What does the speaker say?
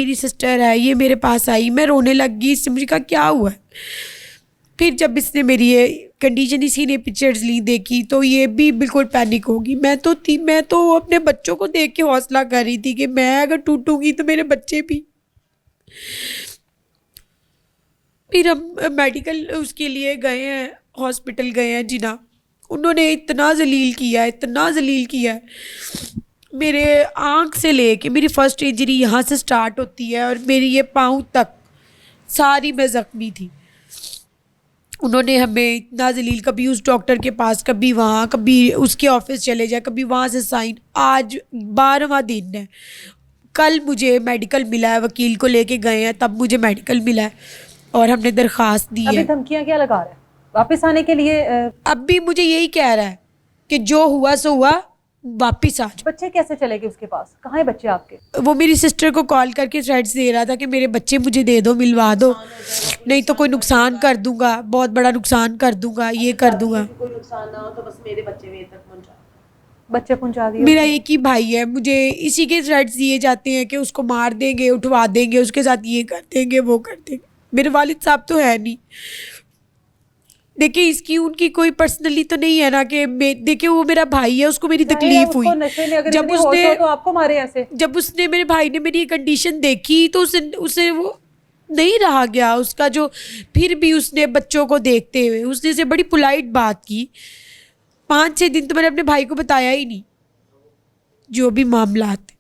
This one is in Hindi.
मेरी सिस्टर है, ये मेरे पास आई, मैं रोने लग गई। इससे मुझे कहा क्या हुआ है। फिर जब इसने मेरी ये कंडीशन, इसी ने पिक्चर्स ली देखी, तो ये भी बिल्कुल पैनिक होगी। मैं तो अपने बच्चों को देख के हौसला कर रही थी कि मैं अगर टूटूंगी तो मेरे बच्चे भी। फिर हम मेडिकल उसके लिए गए हैं, हॉस्पिटल गए हैं जिना। उन्होंने इतना जलील किया, इतना जलील किया है। मेरे आँख से लेके मेरी फर्स्ट इंजरी यहाँ से स्टार्ट होती है और मेरी ये पाँव तक सारी मैं ज़ख्मी थी। उन्होंने हमें इतना जलील, कभी उस डॉक्टर के पास, कभी वहाँ, कभी उसके ऑफिस चले जाए, कभी वहाँ से साइन। आज 12वां दिन है। कल मुझे मेडिकल मिला है, वकील को लेके गए हैं तब मुझे मेडिकल मिला है और हमने दरख्वास्त दी अभी है। धमकियां क्या लगा रहा है वापस आने के लिए? अब भी मुझे यही कह रहा है कि जो हुआ सो हुआ, वापिस आ जाओ। बच्चे कैसे चले गए उसके पास? कहाँ है बच्चे आपके? वो मेरी सिस्टर को कॉल करके थ्रेट्स दे रहा था कि मेरे बच्चे मुझे दे दो, मिलवा दो, नहीं तो कोई नुकसान कर दूंगा, बहुत बड़ा नुकसान कर दूंगा, ये कर दूंगा। कोई नुकसान ना हो तो बस मेरे बच्चे मेरे तक पहुंचा। बच्चे पहुंचा दिए? मेरा एक ही भाई है, मुझे इसी के थ्रेट्स दिए जाते हैं कि उसको मार देंगे, उठवा देंगे, उसके साथ ये कर देंगे, वो कर देंगे। मेरे वालिद साहब तो है नहीं। देखिए इसकी उनकी कोई पर्सनली तो नहीं है ना कि देखिए वो मेरा भाई है, उसको मेरी तकलीफ हुई जब उसने तो आपको मारे ऐसे। जब उसने मेरे भाई ने मेरी कंडीशन देखी तो उसे वो नहीं रहा गया उसका जो। फिर भी उसने बच्चों को देखते हुए उसने से बड़ी पोलाइट बात की। 5-6 दिन तो मैंने अपने भाई को बताया ही नहीं जो भी मामला थे।